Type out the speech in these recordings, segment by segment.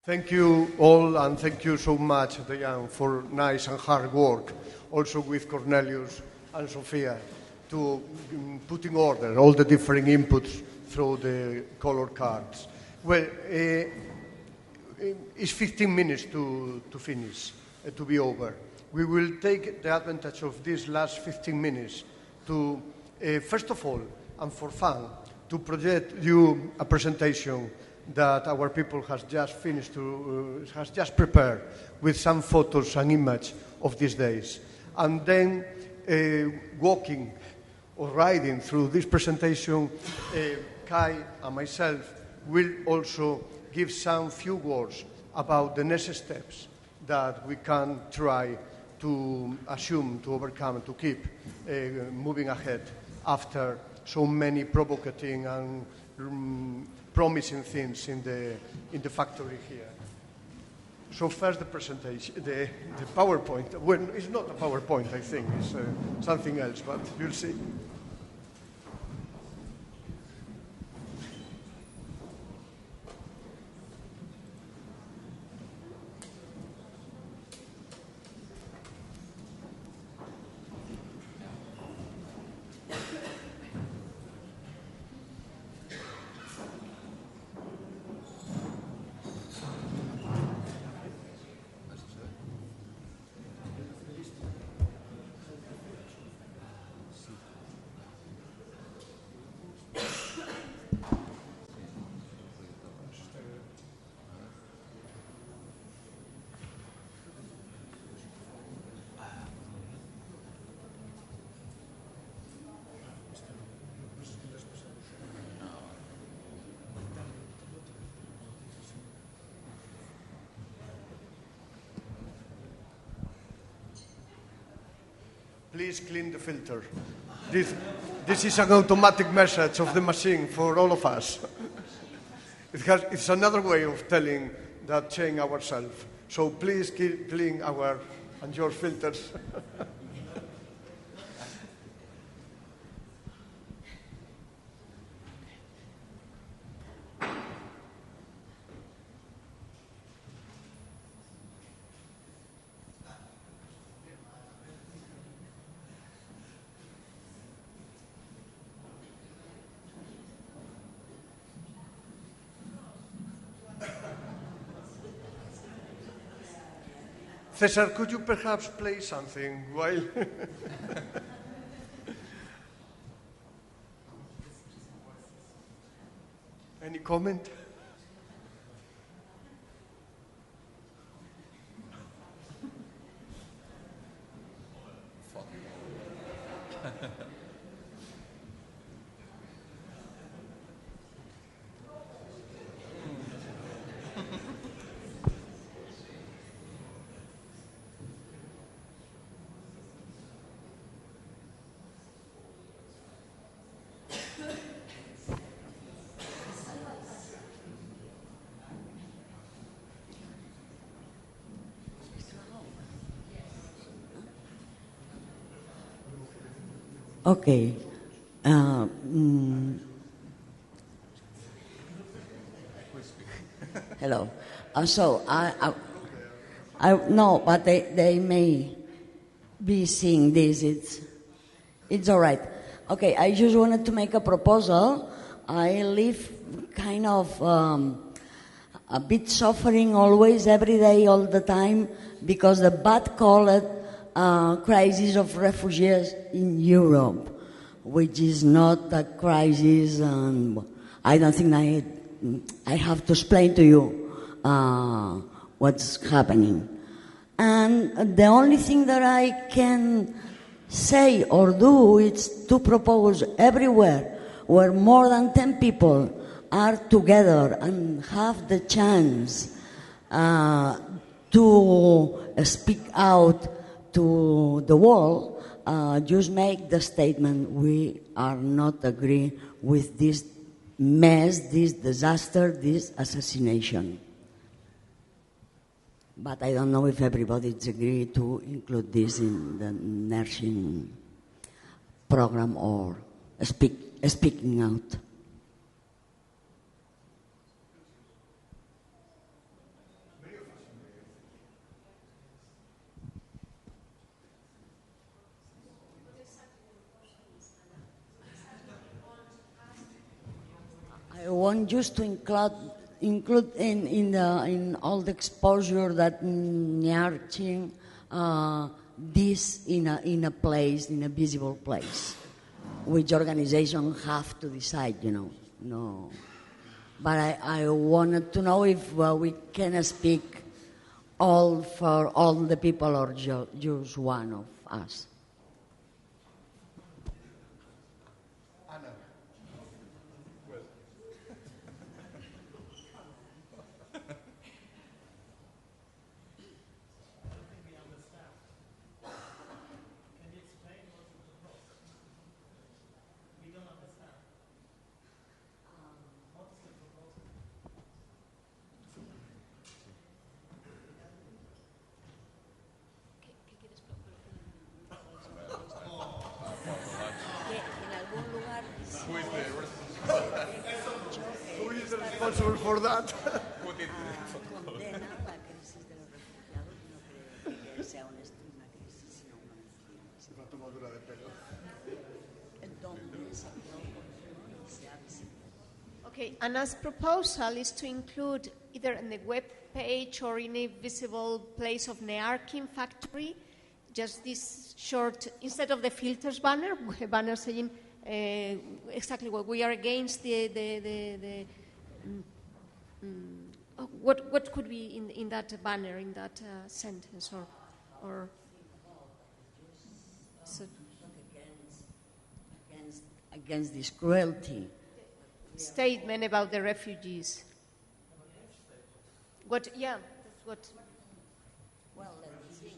Thank you all, and thank you so much, Diane, for nice and hard work, also with Cornelius and Sofia, to put in order all the different inputs through the color cards. Well, it's 15 minutes to finish, to be over. We will take the advantage of these last 15 minutes to, first of all, and for fun, to project you a presentation that our people has just finished has just prepared with some photos and images of these days. And then walking or riding through this presentation, Kai and myself will also give some few words about the next steps that we can try to assume, to overcome, to keep moving ahead after so many provocative and promising things in the factory here. So first the presentation, the PowerPoint. Well, it's not a PowerPoint, I think. It's something else, but you'll see. Please clean the filter. This is an automatic message of the machine for all of us. It's another way of telling that change ourselves. So please clean our and your filters. Cesar, could you perhaps play something while... Any comment? Okay. Hello. So I no, but they may be seeing this. It's all right. Okay. I just wanted to make a proposal. I live kind of a bit suffering always, every day, all the time, because the bad called crisis of refugees in Europe, which is not a crisis, and I don't think I have to explain to you what's happening. And the only thing that I can say or do is to propose everywhere where more than 10 people are together and have the chance to speak out to the world, just make the statement, we are not agree with this mess, this disaster, this assassination. But I don't know if everybody's agreed to include this in the Nearching program or speaking out. I want just to include in all the exposure that Nearching this in a place, in a visible place, which organization have to decide, No, but I wanted to know if we can speak all for all the people or just one of us. Who is responsible for that? Okay, Anna's proposal is to include either in the web page or in a visible place of Nearching Factory, just this short, instead of the filters banner, a banner saying exactly what we are against what could be in that banner, in that sentence, or so against this cruelty. Statement about the refugees. What? Yeah, that's what. Well, let's see.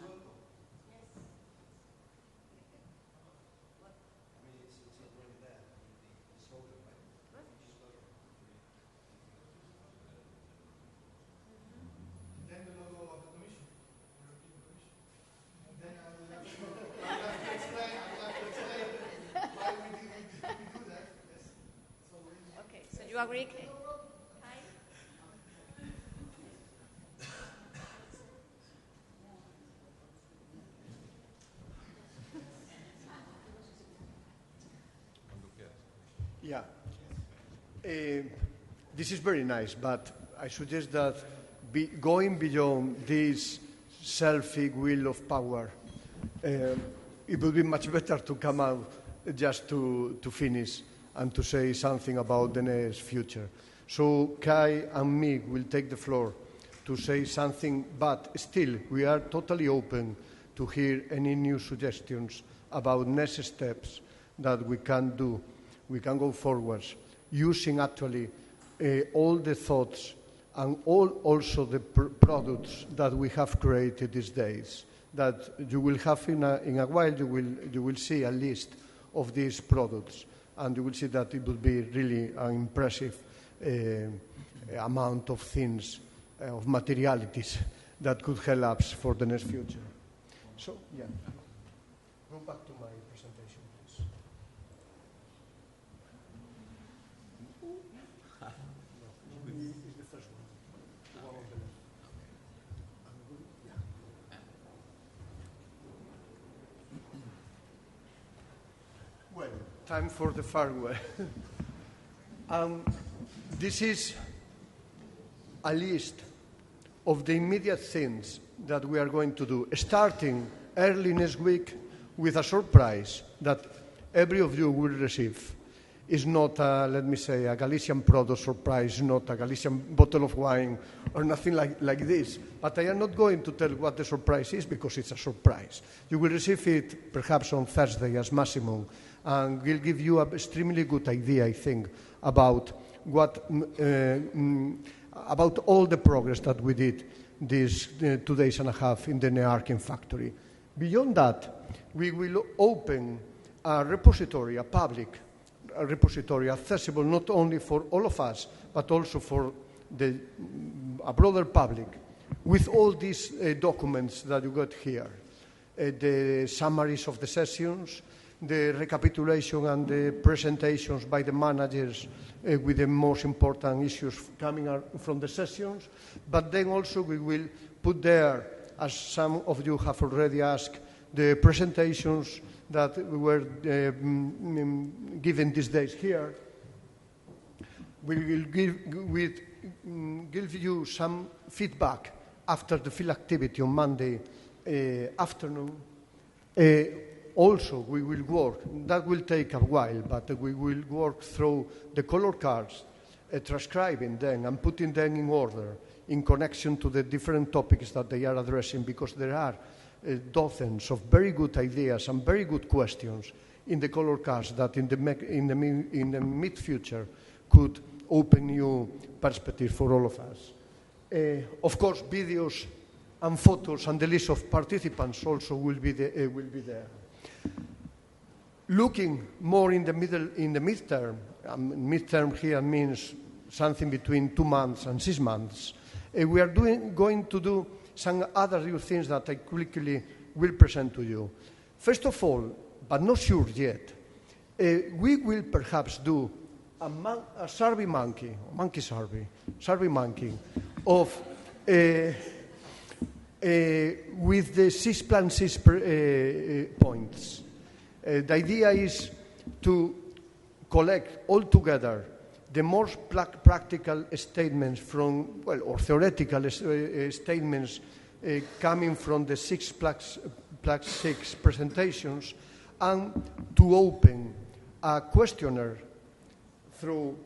Okay, so you agree? Yeah. This is very nice, but I suggest that going beyond this selfish will of power, it would be much better to come out just to finish and to say something about the next future. So Kai and me will take the floor to say something, but still we are totally open to hear any new suggestions about next steps that we can do. We can go forwards using actually all the thoughts and also the products that we have created these days. That you will have in a while, you will see a list of these products, and you will see that it will be really an impressive amount of things, of materialities that could help us for the next future. So, yeah. Go back to my presentation, please. It's the first one. The one on the left. Well, time for the farewell. This is a list of the immediate things that we are going to do, starting early next week with a surprise that every of you will receive. It's not, let me say, a Galician product surprise, not a Galician bottle of wine or nothing like this. But I am not going to tell what the surprise is because it's a surprise. You will receive it perhaps on Thursday as maximum, and will give you an extremely good idea, I think, about about all the progress that we did these 2 days and a half in the Nearching Factory. Beyond that, we will open a repository, a public repository, accessible not only for all of us, but also for a broader public, with all these documents that you got here, the summaries of the sessions, the recapitulation and the presentations by the managers with the most important issues coming from the sessions. But then also we will put there, as some of you have already asked, the presentations that were given these days here. we will give you some feedback after the field activity on Monday afternoon. Also, we will work, that will take a while, but we will work through the color cards, transcribing them and putting them in order in connection to the different topics that they are addressing, because there are dozens of very good ideas and very good questions in the color cards that in the mid-future could open new perspective for all of us. Of course, videos and photos and the list of participants also will be there. Looking more in the midterm, midterm here means something between 2 months and 6 months. We are going to do some other new things that I quickly will present to you. First of all, but not sure yet, we will perhaps do a survey monkey of with the 6+6 points. The idea is to collect all together the most practical statements from, or theoretical statements coming from the 6+6 presentations, and to open a questionnaire through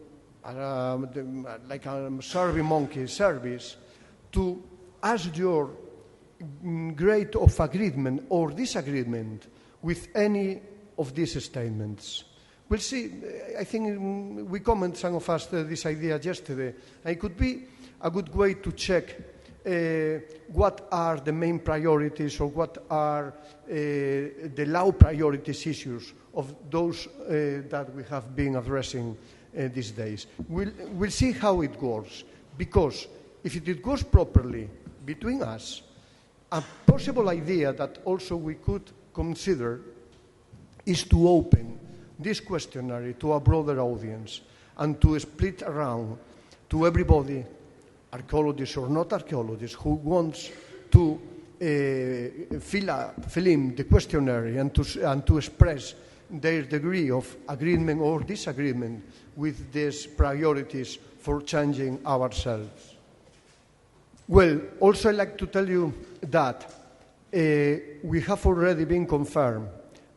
like a survey monkey service to ask your grade of agreement or disagreement with any of these statements. We'll see. I think we commented, some of us, this idea yesterday. It could be a good way to check what are the main priorities or what are the low priorities issues of those that we have been addressing these days. We'll see how it works, because if it goes properly between us, a possible idea that also we could consider is to open this questionnaire to a broader audience and to split around to everybody, archaeologists or not archaeologists, who wants to fill in the questionnaire and to express their degree of agreement or disagreement with these priorities for changing ourselves. Well, also I'd like to tell you that we have already been confirmed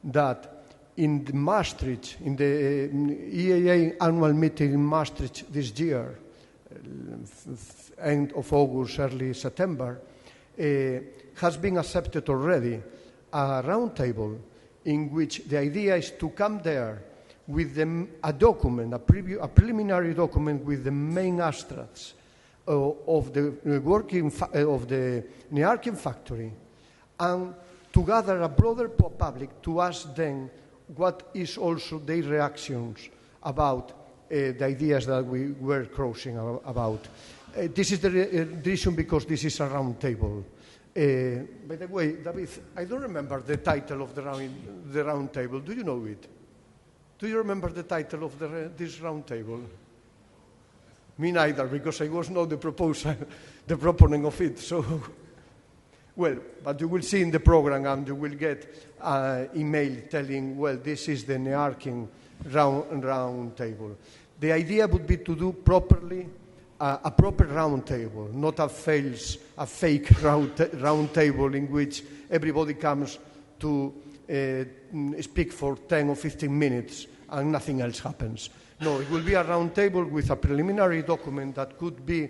that in the Maastricht, in the EAA Annual Meeting in Maastricht this year, end of August, early September, has been accepted already a round table in which the idea is to come there with a document, a preliminary document with the main abstracts of the working of the Nearching Factory, and to gather a broader public to ask them what is also their reactions about the ideas that we were crossing about. This is the reason, because this is a round table. By the way, David, I don't remember the title of the round table. Do you know it? Do you remember the title of this round table? Me neither, because I was not the proponent of it. So, well, but you will see in the program, and you will get an email telling, well, this is the Nearching round table. The idea would be to do properly a proper round table, not a fake round table in which everybody comes to speak for 10 or 15 minutes and nothing else happens. No, it will be a round table with a preliminary document that could be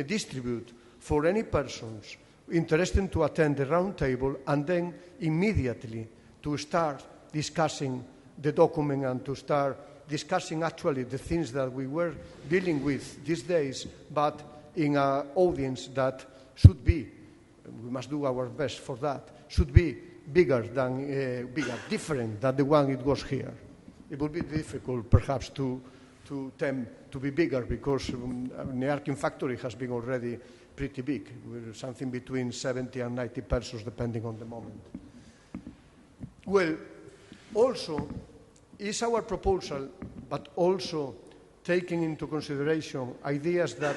distributed for any persons interested to attend the round table, and then immediately to start discussing the document and to start discussing actually the things that we were dealing with these days, but in an audience that should be, we must do our best for that, should be different than the one it was here. It would be difficult perhaps to attempt to be bigger, because Nearching Factory has been already pretty big, with something between 70 and 90 persons depending on the moment. Well, also, is our proposal, but also taking into consideration ideas that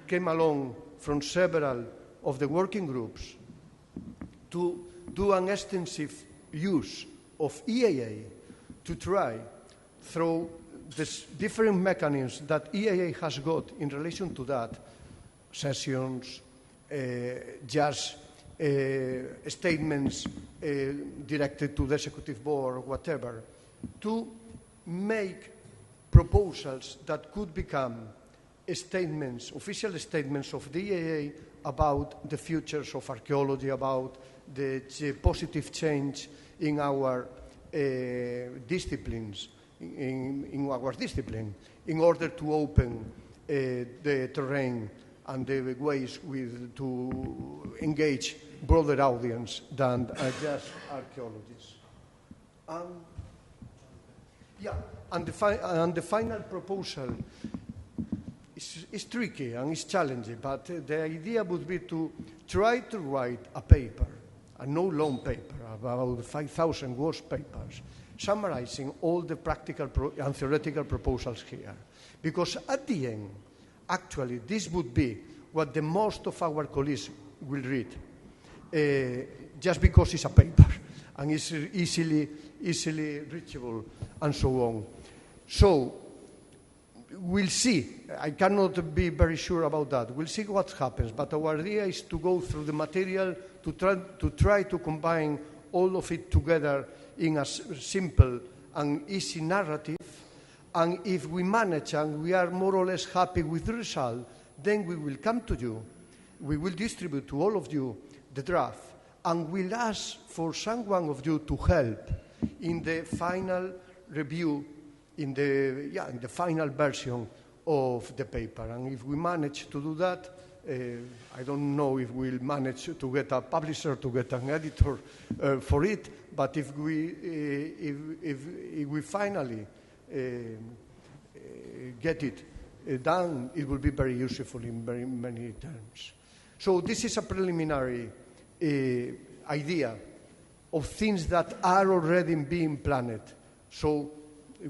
came along from several of the working groups, to do an extensive use of EAA to try, through the different mechanisms that EAA has got in relation to that, sessions, just statements directed to the executive board or whatever, to make proposals that could become statements, official statements of the EAA about the futures of archaeology, about the positive change in our disciplines, in our discipline, in order to open the terrain and the ways to engage broader audience than just archaeologists. And the final proposal is tricky and it's challenging, but the idea would be to try to write a paper, a no-long paper, about 5,000 words papers, summarizing all the practical and theoretical proposals here. Because at the end, actually, this would be what the most of our colleagues will read, just because it's a paper and it's easily reachable and so on. So we'll see. I cannot be very sure about that. We'll see what happens. But our idea is to go through the material, to try to combine all of it together in a simple and easy narrative. And if we manage and we are more or less happy with the result, then we will come to you. We will distribute to all of you the draft. And we'll ask for someone of you to help in the final review, in the final version of the paper. And if we manage to do that, I don't know if we'll manage to get a publisher, to get an editor for it, but if we finally get it done, it will be very useful in very many terms. So this is a preliminary idea of things that are already being planned. So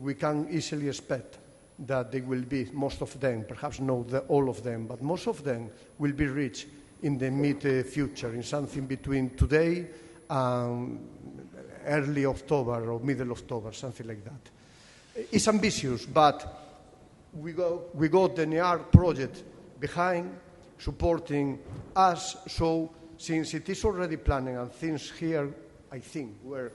we can easily expect that they will be, most of them, perhaps not all of them, but most of them will be reached in the mid-future, in something between today and early October or middle October, something like that. It's ambitious, but we got the NEAR project behind, supporting us, so since it is already planning and things here, I think, were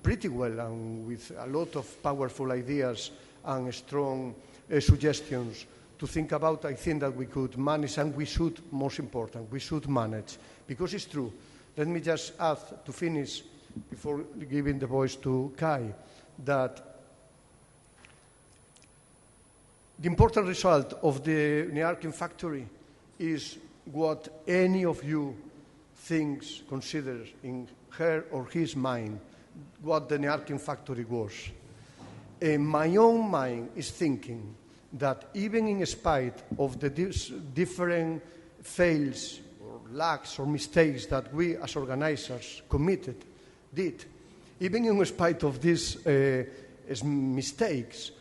pretty well and with a lot of powerful ideas and strong suggestions to think about, I think that we could manage, and we should, most important, we should manage, because it's true. Let me just add to finish, before giving the voice to Kai, that the important result of the Nearching Factory is what any of you thinks, considers in her or his mind, what the Nearching Factory was. My own mind is thinking that even in spite of the different fails or lacks or mistakes that we as organizers did, even in spite of these mistakes,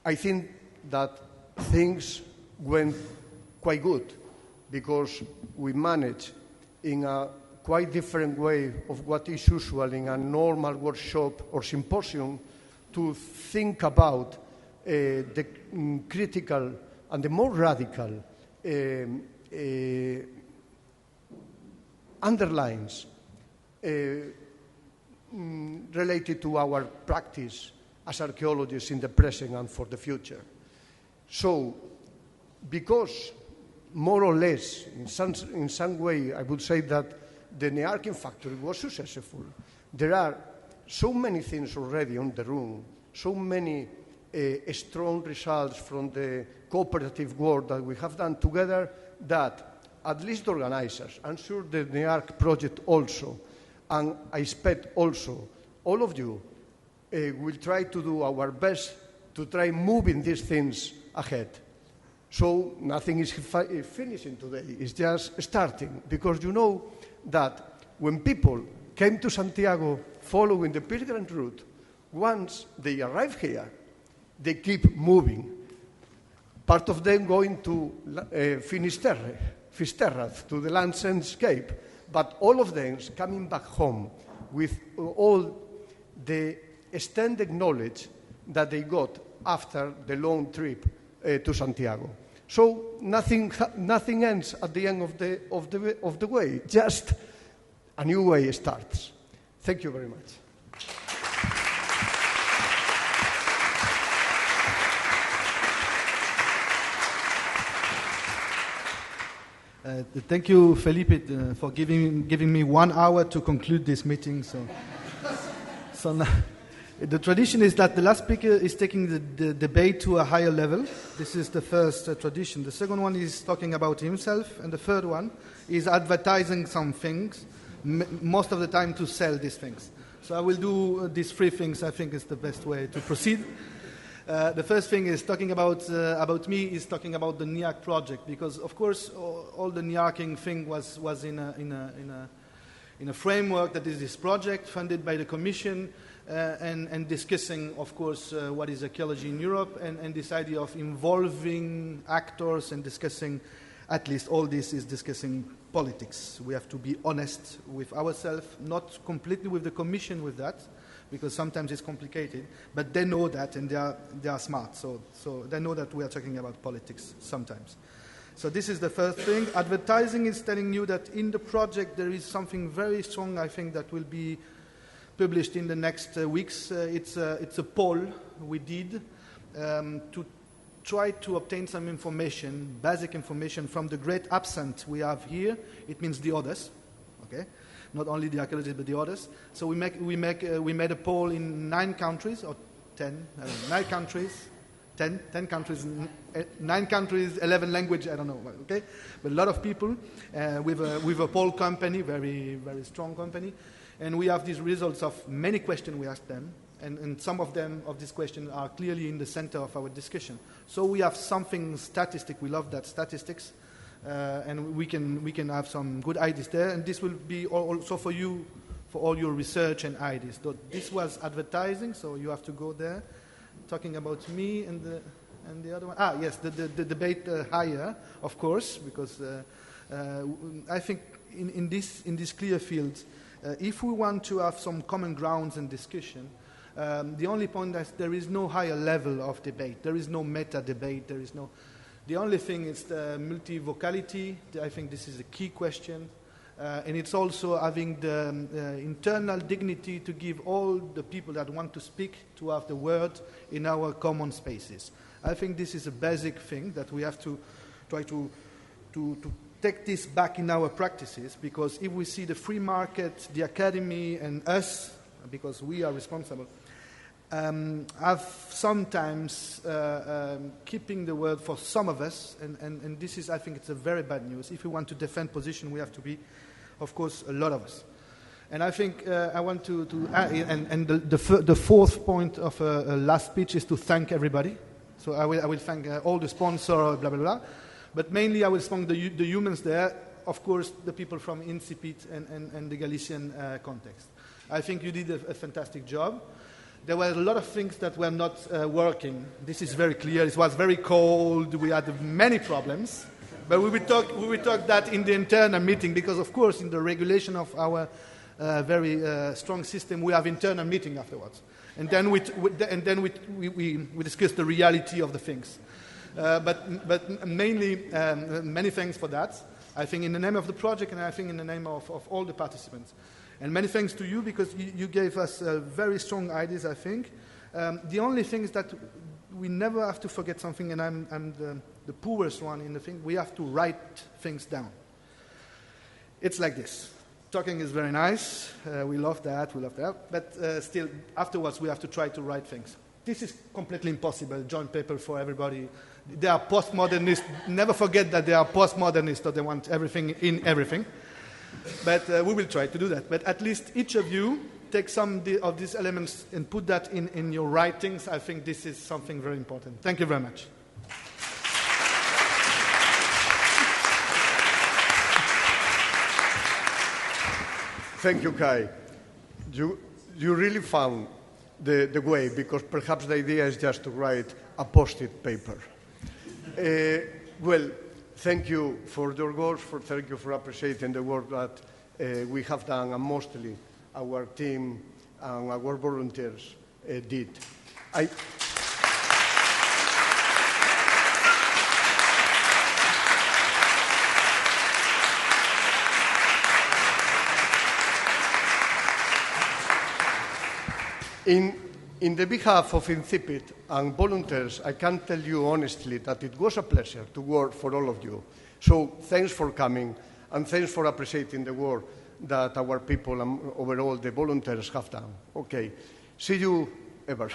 I think that things went quite good, because we managed in a quite different way of what is usual in a normal workshop or symposium to think about the critical and the more radical underlines related to our practice as archaeologists in the present and for the future. So, because more or less, in some way, I would say that the Nearching Factory was successful. There are so many things already on the room, so many strong results from the cooperative work that we have done together, that at least organizers, I'm sure the NEARC project also, and I expect also all of you will try to do our best to try moving these things ahead. So nothing is finishing today, it's just starting, because you know that when people came to Santiago following the pilgrim route, once they arrive here, they keep moving. Part of them going to Fisterra, to the landscape, but all of them coming back home with all the extended knowledge that they got after the long trip to Santiago. So nothing ends at the end of the way. Just a new way starts. Thank you very much. Thank you, Felipe, for giving me 1 hour to conclude this meeting. So now, the tradition is that the last speaker is taking the debate to a higher level. This is the first tradition. The second one is talking about himself, and the third one is advertising some things, most of the time to sell these things. So I will do these 3 things. I think is the best way to proceed. The first thing is talking about me, is talking about the NIAC project, because of course all the NIACing thing was in a framework that is this project funded by the Commission and discussing, of course, what is archaeology in Europe and this idea of involving actors and discussing, at least all this is discussing politics. We have to be honest with ourselves, not completely with the Commission with that, because sometimes it's complicated, but they know that and they are smart, so they know that we are talking about politics sometimes. So this is the first thing. Advertising is telling you that in the project there is something very strong, I think, that will be published in the next weeks. It's a poll we did to try to obtain some information, basic information from the great absent we have here. It means the others, okay? Not only the archaeologists, but the others. So we made a poll in 9 countries, or 10, I don't know, 9 countries, 10 countries, 9 countries, 11 languages, I don't know, okay? But a lot of people with a poll company, very, very strong company. And we have these results of many questions we asked them. And some of these questions are clearly in the center of our discussion. So we have something statistic, we love that, statistics. And we can have some good ideas there, and this will be also for you, for all your research and ideas. So this was advertising, so you have to go there. Talking about me and the other one. Yes, the debate higher, of course, because I think in this clear field, if we want to have some common grounds and discussion, the only point is there is no higher level of debate. There is no meta debate. There is no. The only thing is the multivocality. I think this is a key question. And it's also having the internal dignity to give all the people that want to speak to have the word in our common spaces. I think this is a basic thing that we have to try to take this back in our practices, because if we see the free market, the academy, and us, because we are responsible, have sometimes keeping the word for some of us, and this is, I think, it's a very bad news. If we want to defend position, we have to be, of course, a lot of us. And I think I want to the fourth point of a last speech is to thank everybody. So I will thank all the sponsors, blah blah blah, but mainly I will thank the humans there. Of course, the people from Incipit and the Galician context. I think you did a fantastic job. There were a lot of things that were not working. This is very clear. It was very cold. We had many problems. But we will talk that in the internal meeting, because, of course, in the regulation of our very strong system, we have internal meeting afterwards. And then we discuss the reality of the things. But mainly, many thanks for that. I think in the name of the project, and I think in the name of all the participants. And many thanks to you, because you gave us very strong ideas, I think. The only thing is that we never have to forget something, and I'm the poorest one in the thing. We have to write things down. It's like this. Talking is very nice. We love that. But still, afterwards, we have to try to write things. This is completely impossible, joint paper for everybody. They are postmodernists. Never forget that they are postmodernists, so they want everything in everything. But we will try to do that. But at least each of you take some of these elements and put that in your writings. I think this is something very important. Thank you very much. Thank you, Kai. You really found the way, because perhaps the idea is just to write a post-it paper. Well, thank you for your words, thank you for appreciating the work that we have done, and mostly our team and our volunteers did. In the behalf of Incipit and volunteers, I can tell you honestly that it was a pleasure to work for all of you. So thanks for coming, and thanks for appreciating the work that our people and overall the volunteers have done. Okay, see you ever.